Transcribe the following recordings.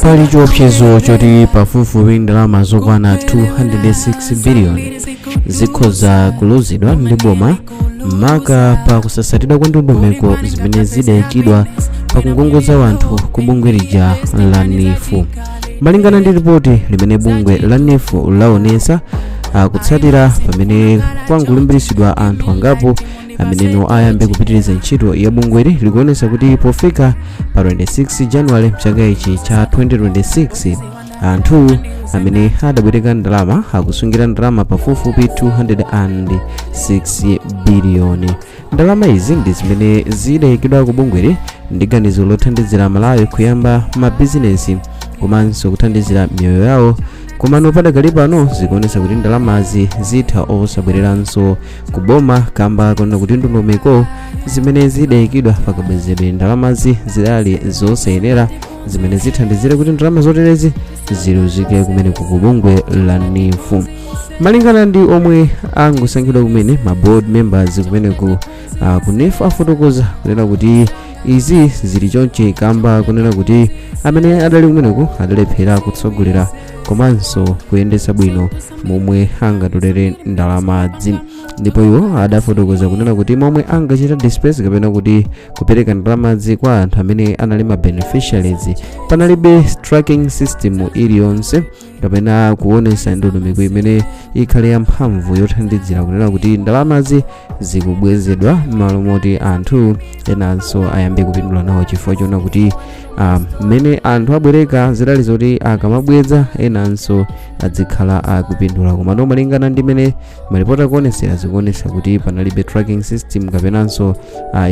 pali chiopsezo choti pafupifupi ndalama zokwana 206 biliyoni zikhoza kuluzidwa ndi boma maka pa kusasatidwa kwa ndondomeko zimene zidayikidwa pakungongoza anthu ku bungwe lija la NIFU. Malingana ndi ripoti limene bungwe la NIFU laonesa kutsatira pamene kwangulumbiritsidwa anthu angapo ameneno ayambe kupitiriza ntchito ya bungweli likuonesa kuti pofika pa 26 January mchaka ichi cha 2026 anthu amene adabwereka ndalama akusungira ndalama pafupifupi 206 biliyoni. Ndalama izi ndi zimene zidayikidwa ku bungweli ndi ganizo lothandizira Malawi kuyamba mabizinesi komanso kuthandizira miyoyo yawo. Komano padakali pano zikuonesa kuti ndalamazi zitha osabwereranso kuboma kamba kona kuti ndondomeko zimene zidayikidwa pakabwezedwe ndalamazi zidali zosayenera zimene zithandizire kuti ndalama zoterezi ziluzike kumene ku bungwe la NIFU. Malingana ndi omwe angosankhidwa kumene ma board members kumene ku NIFU afotokoza kunena kuti izi zili chonche kamba kunena kuti amene adali kumeneko adalephera kutsogolera komanso kuyendesa bwino momwe angatolere ndalamazi. Ndipo iwo adafotokoza kunena kuti momwe angachita disperse kapena kuti kupereka ndalamazi kwa anthu amene anali ma beneficiaries panalibe tracking system iliyonse kapena kuonesa ndondomeko imene ikhale yamphamvu yothandizira kunena kuti ndalamazi zikubwezedwa m'malo moti anthu enanso ayambe kupindula nawo chifukwa chona kuti mmene anthu abwereka zidali zoti akamabweza enanso adzikhala akupindula. Komano malingana ndi mene malipoti akuonesera zikuonesa kuti panalibe tracking system kapenanso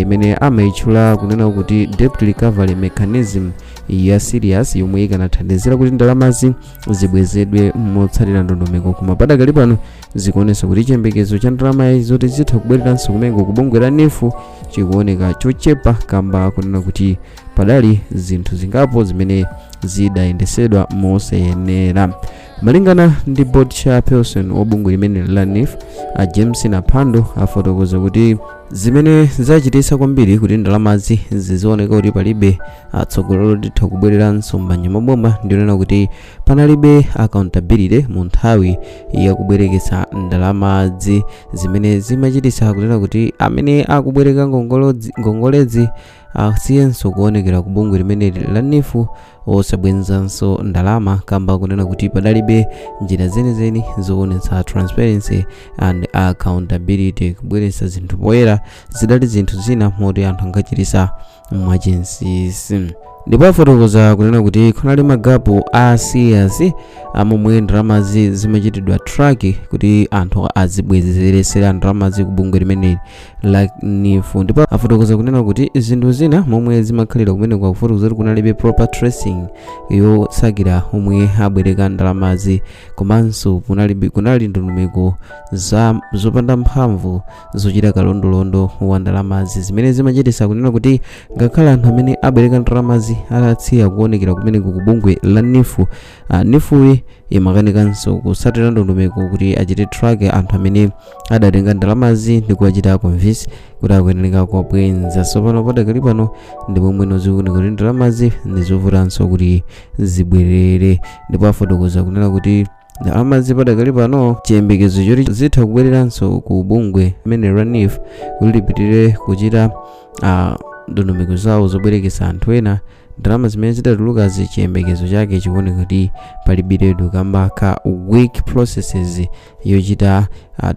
imene amayitchula kunena kuti debt recovery mechanism ya serious yomwe ikanathandizira kuti ndalamazi zibwezedwe motsatira ndondomeko. Koma padakali pano zikuonesa kuti chiyembekezo cha ndalama zoti zitha kubwereranso kumeneko ku bungwe la NIFU chikuoneka chochepa kamba kunena kuti padali zinthu zingapo zimene zidayendesedwa mosayenera. Malingana ndi board chairperson wa bungwe limene la NIFU James Naphando afotokoza kuti zimene zachitisa kwambiri kuti ndalamazi zizioneka kuti palibe atsogolero litha kubwereranso m'manja mwa boma ndionena kuti panalibe accountability mu nthawi ya kubwerekesa ndalamazi zimene zimachitisa kunena kuti amene akubwereka ngongolezi asiyenso kuonekera ku bungwe limene la NIFU osabwenzanso ndalama kamba kunena kuti padalibe njira zenizeni zoonetsa transparency and accountability kubweresa zinthu poyera zidali zinthu zina moti anthu angachitisa emergencies. Ndipo afotokoza kunena kuti kunali magapu a serious amomwe ndalamazi zimachitidwa track kuti anthu azibwezeresera ndalamazi ku bungwe limene la NIFU. Ndipo afotokoza kunena kuti zinthu zina momwe zimakhalira kumene kwa kufotokoza kuti kunalibe proper tracing yotsakira omwe abwereka ndalamazi komanso kunali ndondomeko zopanda mphamvu zochita kalondolondo wa ndalamazi zimene zimachitisa kunena kuti ngakhale anthu amene abwereka ndalamazi atatsiya kuonekera kumene ku bungwe la NIFU, NIFU imakanikanso kusatira ndondomeko kuti achite track anthu amene adatenga ndalamazi ndi kuwachita convince kuti akuyenera kubwenza. Sopano padakali pano ndi pomwe nozikuoneka kuti ndalamazi ndi zovutanso kuti zibwerere. Ndipo afotokoza kunena kuti ndalamazi padakali pano chiyembekezo choti zitha kubwereranso ku bungwe limene la NIFU kuti lipitirire kuchita ndondomeko zawo zobwerekesa anthu ena. Ndalama zimene zidatulukazi chiyembekezo chake chikuoneka kuti palibiredu kamba ka weak processes yochita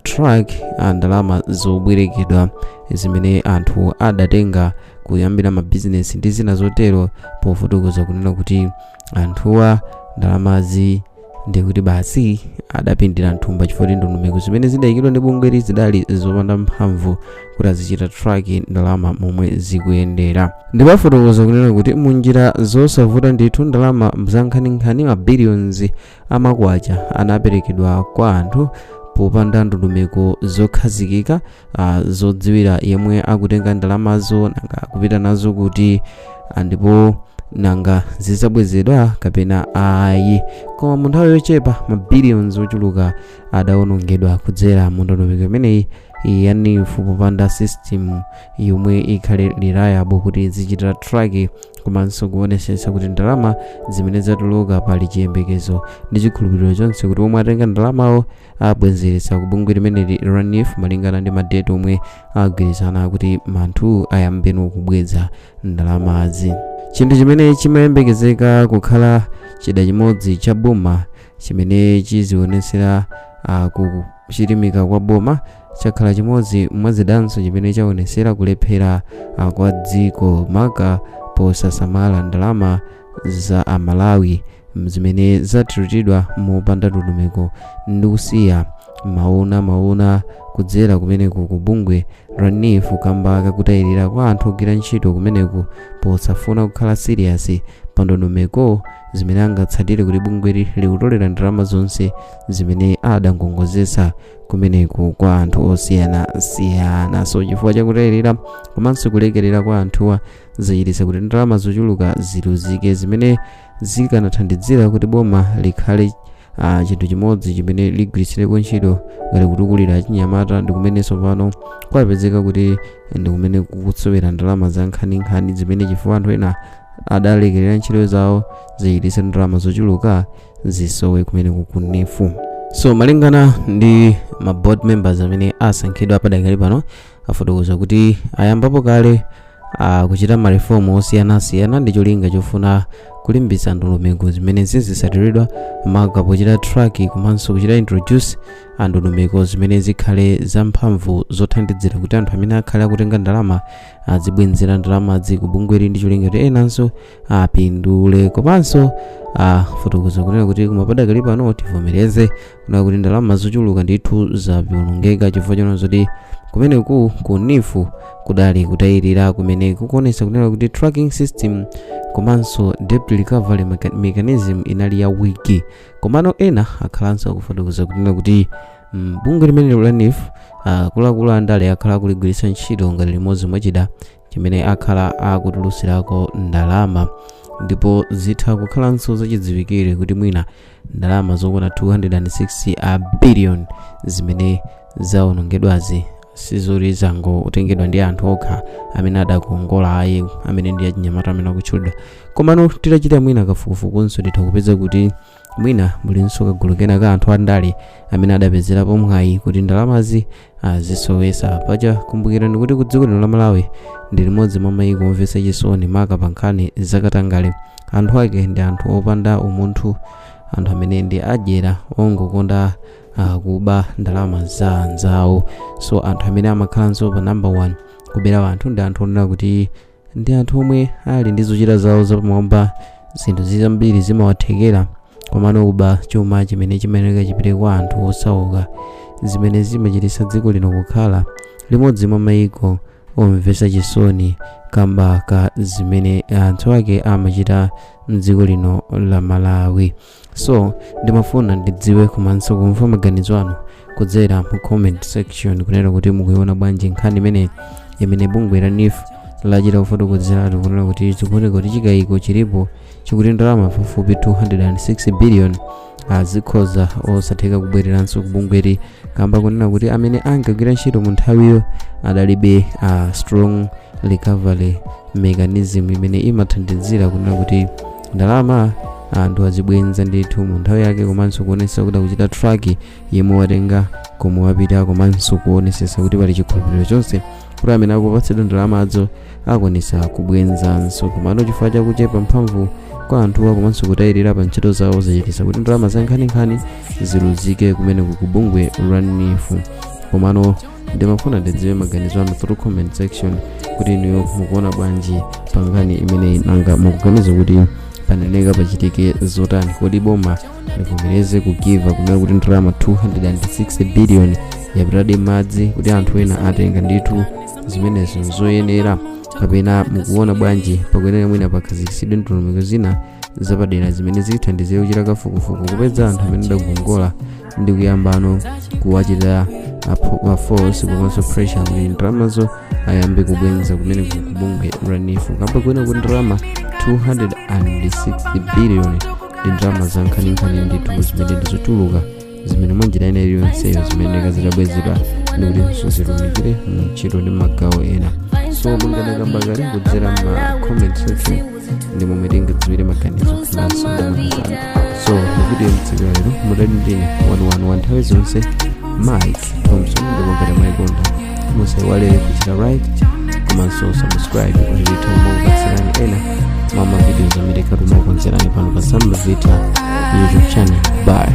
track ndalama zobwerekedwa zimene anthu adatenga kuyambira mabizinesi ndi zina zotero, pofotokoza kunena kuti anthuwa ndalamazi ndikuti basi adapindira nthumba chifukwa ndondomeko zimene zidayikidwa ndi bungweli zidali zopanda mphamvu kuti azichita track ndalama momwe zikuyendera. Ndipo afotokoza kunena kuti munjira zosavuta ndithu ndalama zankhaninkhani ma billions amakwacha anaperekedwa kwa anthu popanda ndondomeko zokhazikika zodziwira yemwe akutenga ndalamazo nanga kupita nazo kuti ndipo nanga zizabwezedwa kapena ayi. Koma mu nthawi yochepa ma billions ochuluka adawonongedwa kudzera mu ndondomeko imeneyi ya NIF popanda system yomwe ikhale reliable kuti zichitira track komanso kuonesesa kuti ndalama zimene zatuluka pali chiyembekezo ndi chikhulupiriro chonse kuti omwe atenga ndalamawo abwezeretsa ku bungwe limeneli la NIF malingana ndi madeti omwe agwirizana kuti anthu ayambeno kubweza ndalamazi. Chinthu chimene chimayembekezeka kukhala chida chimodzi cha boma chimene chizionesera kuchilimika kwa boma chakhala chimodzi mwazidanso chimene chaonesera kulephera kwa dziko maka posasamala ndalama za Amalawi zimene zathiridwa mopanda ndondomeko ndi kusiya maona kudzera kumeneku ku bungwe la NIF kamba kakutayirira kwa anthu ogwira ntchito kumeneku posafuna kukhala serious pa ndondomeko zimene angatsatire kuti bungweli likutolera ndalama zonse zimene adangongozesa kumeneku kwa anthu osiyanasiyana. So chifukwa chakutayirira komanso kulekerera kwa anthuwa zachititsa kuti ndalama zochuluka ziluzike zimene zikanathandizira kuti boma likhale chinthu chimodzi chimene ligwiritsireko ntchito ngati kutukulira chinyamata ndi kumenenso pano kwapezeka kuti ndi kumene kukutsowera ndalama za nkhaninkhani zimene chifukwa anthu ena adalekerera ntchito zawo zachititsa ndalama zochuluka zisowe kumeneku ku NIF. So malingana ndi ma board members amene asankhidwa padakali pano afotokoza kuti ayambapo kale kuchita marefomu osiyanasiyana ndi cholinga chofuna kulimbitsa ndondomeko zimene zizisatiridwa maka pochita track komanso kuchita introduce ndondomeko zimene zikhale zamphamvu zothandizira kuti anthu amene akhale akutenga ndalama azibwenzera ndalama ku bungweli ndi cholinga kuti enanso apindule. Komanso fotokoza kunena kuti kumapadakali pano tivomereze kunena kuti ndalama zochuluka ndithu zawonongeka chifukwa chonena kuti kumeneku ku NIF kudali kutayirira kumene kukuonesa kunena kuti tracking system komanso debt recovery mechanism inali ya wiki. Komano ena akhalanso akufotokoza kunena kuti bungwe limene la NIF kulakulu andale akhala kuligwiritsa ntchito ngati limodzi mwachida chimene akhala akutulutsirako ndalama ndipo zitha kukhalanso zachidziwikire kuti mwina ndalama zokwana 260 billion zimene zawonongedwazi sizori zangotengedwa ndi anthu okha amene adakongola ayi amene ndi achinyamata amene akutchulidwa. Komano titachita mwina kafukufukunso titha kupeza kuti mwina mulinso kagulu kena ka anthu andale amene adapezerapo mwayi kuti ndalamazi zisowesa. Paja kumbukirani kuti ku dziko lino la Malawi ndi limodzi mwa mayiko omvetsa chisoni maka pa nkhani zakatangale. Anthu ake ndi anthu opanda umunthu, anthu amene ndi adyera ongokonda kuba ndalama za anzawo. So anthu amene amakhalanso pa number 1 kubera anthu ndi anthu onena kuti ndi anthu omwe ali ndi zochita zawo zapamwamba, zinthu zambiri zimawathekera komano kuba chuma chimene chimayenera chipite kwa anthu osauka zimene zimachititsa dziko lino kukhala limodzi mwa mayiko omvetsa chisoni kamba ka zimene anthu ake amachita mdziko lino la Malawi. So ndimafuna ndidziwe komanso kumva maganizo anu kudzera mu comment section kunena kuti mukuiona bwanji nkhani imene bungwe la NIF lachita kufotokozeratu kunena kuti zikuoneka kuti chikayiko chilipo chikuti ndalama pafupi 260 billion zikhoza osatheka kubwereranso ku bungweli kamba kunena kuti amene ankagwira ntchito mu nthawiyo adalibe strong recovery mechanism imene imathandizira kunena kuti ndalama anthu azibwenza ndithu mu nthawi yake komanso kuonesa kuti akuchita track yemwe watenga komwe wapita komanso kuonesesa kuti pali chikhulupiriro chonse kuti amene akupatsidwa ndalamazo akuonesa kubwenzanso. Komano chifukwa chakuchepa mphamvu kwa anthuwa komanso kutayirira pa ntchito zawo zachititsa kuti ndalama za nkhaninkhani ziluzike kumeneku ku bungwe la NIF. Komano ndimafuna ndidziwe maganizo anu through comment section kuti inuyo mukuona bwanji pa nkhani imeneyi nanga mukuganiza kuti paneneka pachitike zotani, kodi boma livomereze kugiva kunena kuti ndalama 260 billion yapitadi madzi kuti anthu ena atenga ndithu zimenezo zoyenera, kapena mukuona bwanji pakuyenera mwina pakhazikitsidwe ndondomeko zina zapadera zimene zithandizire kuchita kafukufuku kupeza anthu amene adagongola ndi kuyambano kuwachita force komanso pressure kuti ndalamazo ayambe kubwenza kumene ku bungwe la NIF kamba kuyenera kuti ndalama 260 billion ndi ndalama za nkhaninkhani ndithu zimene ndizochuluka zimene mwanjira ina iliyonseyo zimene zidabwezedwa ndikuti zitumikire mchito ndi magawo ena. So munganakamba kale kudzera ma comment section ndi momwe tingadziwire maganizo komanso ndemanga. So mu video mtsiku lero mudali ndine 111 nthawi zonse Mike Thompson ndikongera maikonda musaiwale kuchita like komanso subscribe kuti tithomokupatsirani ena mwa ma videos amene tikukonzerani pano pa Sam Vita YouTube channel. Bye.